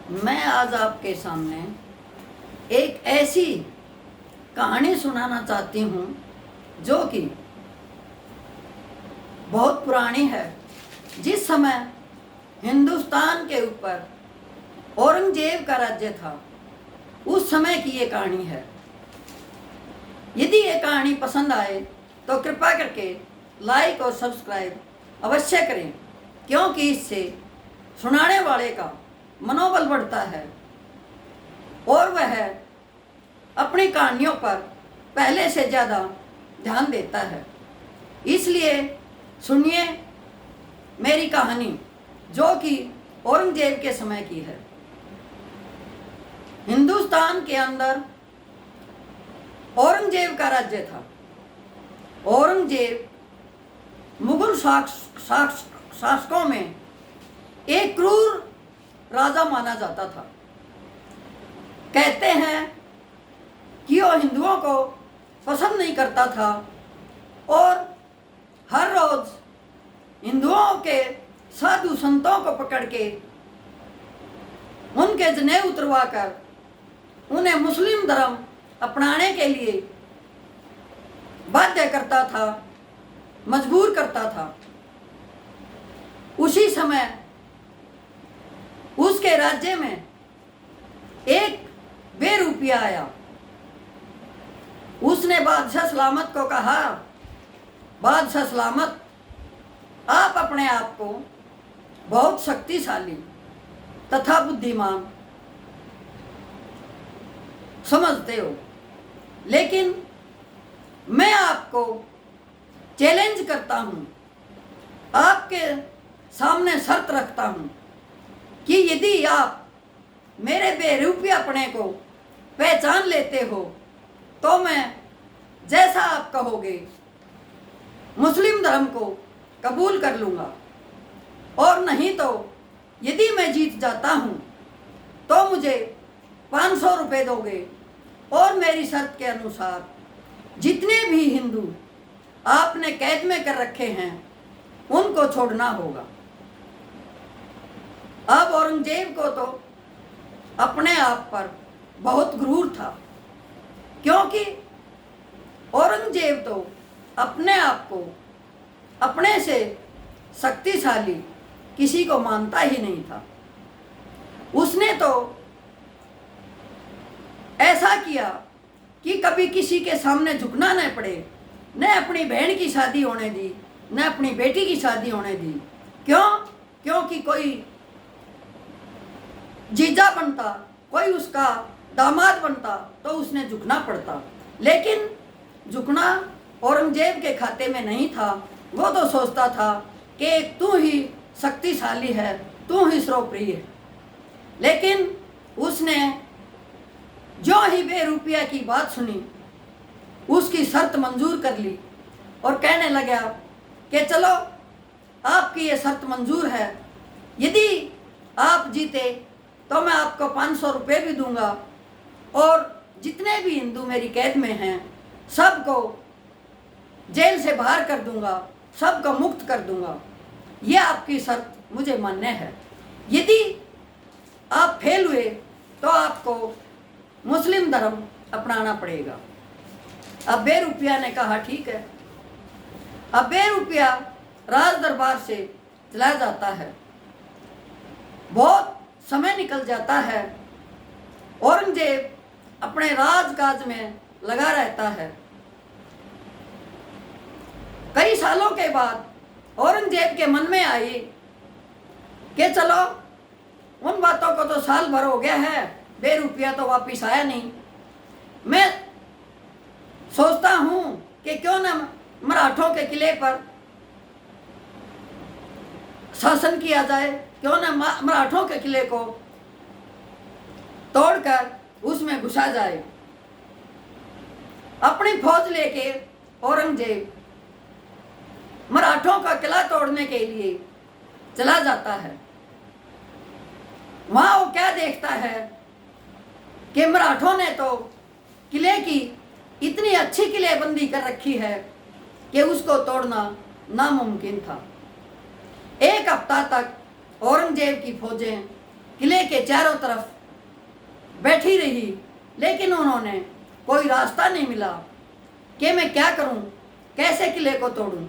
मैं आज आपके सामने एक ऐसी कहानी सुनाना चाहती हूँ जो कि बहुत पुरानी है। जिस समय हिंदुस्तान के ऊपर औरंगजेब का राज्य था, उस समय की ये कहानी है। यदि ये कहानी पसंद आए तो कृपया करके लाइक और सब्सक्राइब अवश्य करें, क्योंकि इससे सुनाने वाले का मनोबल बढ़ता है और वह अपनी कहानियों पर पहले से ज़्यादा ध्यान देता है। इसलिए सुनिए मेरी कहानी, जो कि औरंगजेब के समय की है। हिंदुस्तान के अंदर औरंगजेब का राज्य था। औरंगजेब मुगल शासकों में एक क्रूर राजा माना जाता था। कहते हैं कि वो हिंदुओं को पसंद नहीं करता था और हर रोज हिंदुओं के साधु संतों को पकड़ के उनके जनेऊ उतरवा कर उन्हें मुस्लिम धर्म अपनाने के लिए बाध्य करता था, मजबूर करता था। उसी समय उसके राज्य में एक बेरूपिया आया। उसने बादशाह सलामत को कहा, बादशाह सलामत, आप अपने आप को बहुत शक्तिशाली तथा बुद्धिमान समझते हो, लेकिन मैं आपको चैलेंज करता हूँ, आपके सामने शर्त रखता हूँ कि यदि आप मेरे बेरूपियापने को पहचान लेते हो तो मैं जैसा आप कहोगे मुस्लिम धर्म को कबूल कर लूँगा, और नहीं तो यदि मैं जीत जाता हूँ तो मुझे 500 रुपये दोगे और मेरी शर्त के अनुसार जितने भी हिंदू आपने कैद में कर रखे हैं उनको छोड़ना होगा। अब औरंगजेब को तो अपने आप पर बहुत गुरूर था, क्योंकि औरंगजेब तो अपने आप को अपने से शक्तिशाली किसी को मानता ही नहीं था। उसने तो ऐसा किया कि कभी किसी के सामने झुकना न पड़े, न अपनी बहन की शादी होने दी, न अपनी बेटी की शादी होने दी। क्यों? क्योंकि कोई जीजा बनता, कोई उसका दामाद बनता तो उसने झुकना पड़ता, लेकिन झुकना औरंगजेब के खाते में नहीं था। वो तो सोचता था कि तू ही शक्तिशाली है, तू ही सर्वप्रिय है। लेकिन उसने जो ही बेरूपिया की बात सुनी, उसकी शर्त मंजूर कर ली और कहने लगा कि चलो आपकी ये शर्त मंजूर है, यदि आप जीते तो मैं आपको 500 रुपये भी दूंगा और जितने भी हिंदू मेरी कैद में हैं सबको जेल से बाहर कर दूंगा, सबको मुक्त कर दूंगा। ये आपकी शर्त मुझे मान्य है। यदि आप फेल हुए तो आपको मुस्लिम धर्म अपनाना पड़ेगा। अब बेरूपिया ने कहा ठीक है। अब बेरूपिया राज दरबार से चला जाता है। बहुत समय निकल जाता है। औरंगजेब अपने राजकाज में लगा रहता है। कई सालों के बाद औरंगजेब के मन में आई कि चलो उन बातों को तो साल भर हो गया है, बेरूपिया तो वापिस आया नहीं। मैं सोचता हूँ कि क्यों न मराठों के किले पर शासन किया जाए, क्यों न मराठों के किले को तोड़कर उसमें घुसा जाए। अपनी फौज लेके औरंगजेब मराठों का किला तोड़ने के लिए चला जाता है। वहां वो क्या देखता है कि मराठों ने तो किले की इतनी अच्छी किलेबंदी कर रखी है कि उसको तोड़ना नामुमकिन था। एक हफ्ता तक औरंगजेब की फौजें किले के चारों तरफ बैठी रही, लेकिन उन्होंने कोई रास्ता नहीं मिला कि मैं क्या करूं, कैसे किले को तोड़ूं,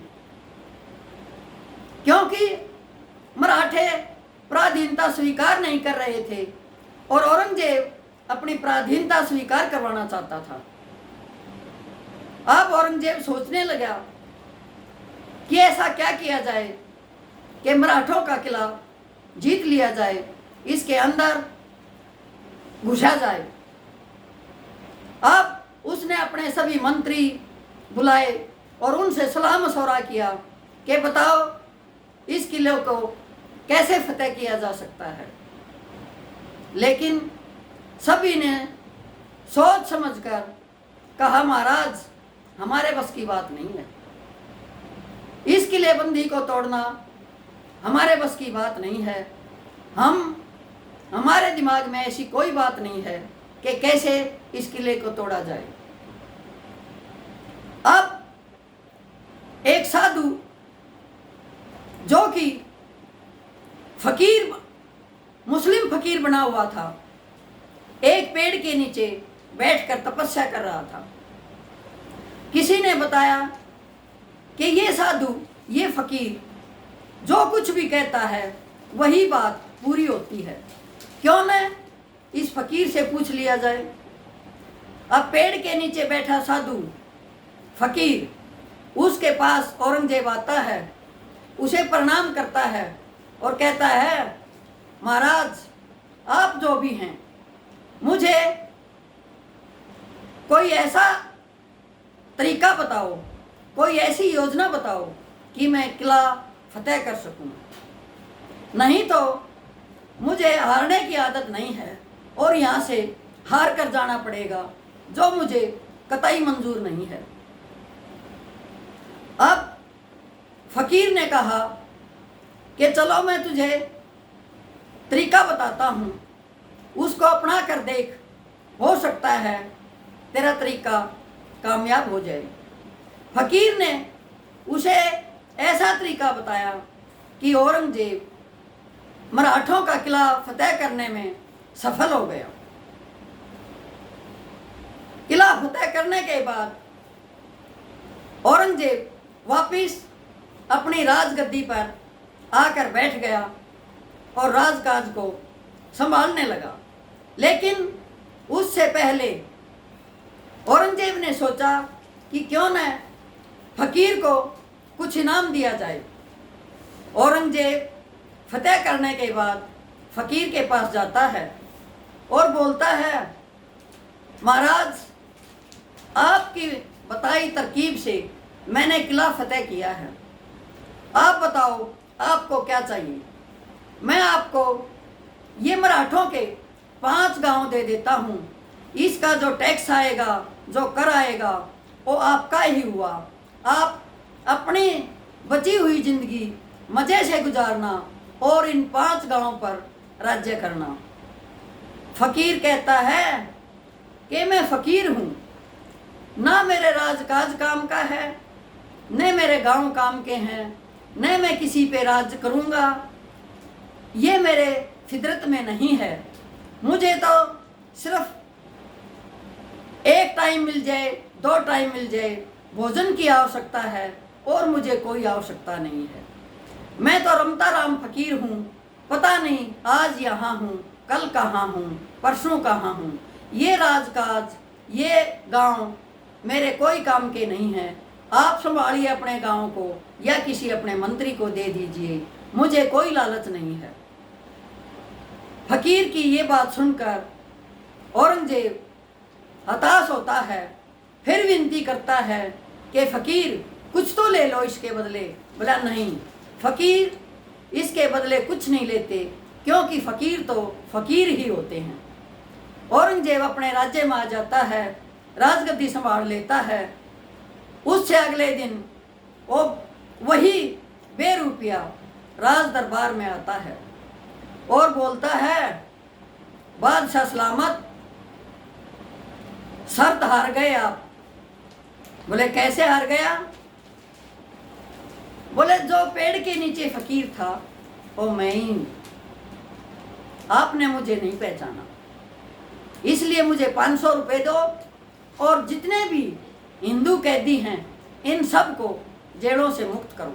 क्योंकि मराठे पराधीनता स्वीकार नहीं कर रहे थे और औरंगजेब अपनी पराधीनता स्वीकार करवाना चाहता था। अब औरंगजेब सोचने लगा कि ऐसा क्या किया जाए कि मराठों का किला जीत लिया जाए, इसके अंदर घुसा जाए। अब उसने अपने सभी मंत्री बुलाए और उनसे सलाह मशवरा किया कि बताओ इस किले को कैसे फतेह किया जा सकता है। लेकिन सभी ने सोच समझकर कहा, महाराज हमारे बस की बात नहीं है, इस किलेबंदी को तोड़ना हमारे बस की बात नहीं है। हमारे दिमाग में ऐसी कोई बात नहीं है कि कैसे इस किले को तोड़ा जाए। अब एक साधु जो कि फकीर, मुस्लिम फकीर बना हुआ था, एक पेड़ के नीचे बैठकर तपस्या कर रहा था। किसी ने बताया कि ये साधु, ये फकीर जो कुछ भी कहता है वही बात पूरी होती है, क्यों न इस फकीर से पूछ लिया जाए। अब पेड़ के नीचे बैठा साधु फकीर, उसके पास औरंगजेब आता है, उसे प्रणाम करता है और कहता है, महाराज आप जो भी हैं, मुझे कोई ऐसा तरीका बताओ, कोई ऐसी योजना बताओ कि मैं किला फतेह कर सकूं, नहीं तो मुझे हारने की आदत नहीं है और यहाँ से हार कर जाना पड़ेगा, जो मुझे कतई मंजूर नहीं है। अब फकीर ने कहा कि चलो मैं तुझे तरीका बताता हूँ, उसको अपना कर देख, हो सकता है तेरा तरीका कामयाब हो जाए। फकीर ने उसे ऐसा तरीका बताया कि औरंगजेब मराठों का किला फतेह करने में सफल हो गया। किला फतेह करने के बाद औरंगजेब वापिस अपनी राजगद्दी पर आकर बैठ गया और राजकाज को संभालने लगा। लेकिन उससे पहले औरंगजेब ने सोचा कि क्यों न फकीर को कुछ इनाम दिया जाए। औरंगजेब फतेह करने के बाद फकीर के पास जाता है और बोलता है, महाराज आपकी बताई तरकीब से मैंने किला फतेह किया है, आप बताओ आपको क्या चाहिए। मैं आपको ये मराठों के 5 गांव दे देता हूँ, इसका जो टैक्स आएगा, जो कर आएगा, वो आपका ही हुआ। आप अपनी बची हुई जिंदगी मज़े से गुजारना और इन 5 गांव पर राज्य करना। फकीर कहता है कि मैं फकीर हूँ, ना मेरे राजकाज काम का है, न मेरे गांव काम के हैं, न मैं किसी पे राज करूँगा, ये मेरे फितरत में नहीं है। मुझे तो सिर्फ एक टाइम मिल जाए, 2 टाइम मिल जाए, भोजन की आवश्यकता है और मुझे कोई आवश्यकता नहीं है। मैं तो रमता राम फकीर हूँ, पता नहीं आज यहाँ हूँ, कल कहाँ हूँ, परसों कहाँ हूँ। ये राजकाज, ये गांव मेरे कोई काम के नहीं हैं। आप संभालिए अपने गांव को या किसी अपने मंत्री को दे दीजिए, मुझे कोई लालच नहीं है। फकीर की ये बात सुनकर औरंगजेब हताश होता है, फिर विनती करता है कि फकीर कुछ तो ले लो इसके बदले। बोला नहीं, फकीर इसके बदले कुछ नहीं लेते, क्योंकि फकीर तो फकीर ही होते हैं। औरंगजेब अपने राज्य में आ जाता है, राजगद्दी संभाल लेता है। उससे अगले दिन वो वही बेरुपया राज दरबार में आता है और बोलता है, बादशाह सलामत, शर्त हार गए आप। बोले कैसे हार गया? बोले जो पेड़ के नीचे फकीर था वो मैं ही। आपने मुझे नहीं पहचाना, इसलिए मुझे 500 रुपये दो और जितने भी हिंदू कैदी हैं इन सब को जेलों से मुक्त करो।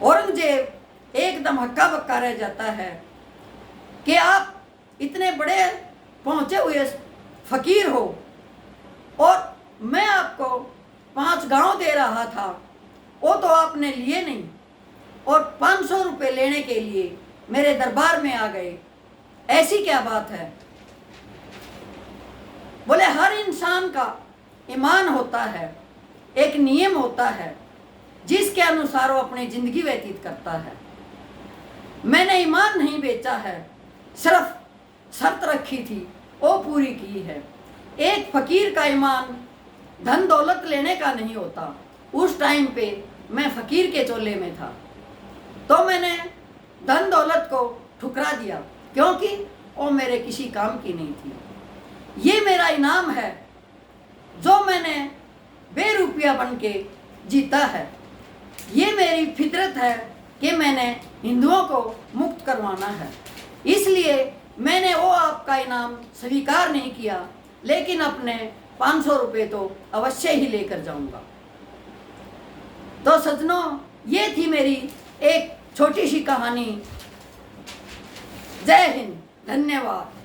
औरंगजेब एकदम हक्का बक्का रह जाता है कि आप इतने बड़े पहुंचे हुए फकीर हो और मैं आपको 5 गांव दे रहा था, वो तो आपने लिए नहीं और 500 रुपये लेने के लिए मेरे दरबार में आ गए, ऐसी क्या बात है? बोले हर इंसान का ईमान होता है, एक नियम होता है जिसके अनुसार वो अपनी जिंदगी व्यतीत करता है। मैंने ईमान नहीं बेचा है, सिर्फ शर्त रखी थी वो पूरी की है। एक फकीर का ईमान धन दौलत लेने का नहीं होता। उस टाइम पे मैं फकीर के चोले में था तो मैंने धन दौलत को ठुकरा दिया क्योंकि वो मेरे किसी काम की नहीं थी। ये मेरा इनाम है जो मैंने बेरुपया बन के जीता है। ये मेरी फितरत है कि मैंने हिंदुओं को मुक्त करवाना है, इसलिए मैंने वो आपका इनाम स्वीकार नहीं किया, लेकिन अपने 500 रुपये तो अवश्य ही लेकर जाऊंगा। तो सज्जनों, ये थी मेरी एक छोटी सी कहानी। जय हिंद, धन्यवाद।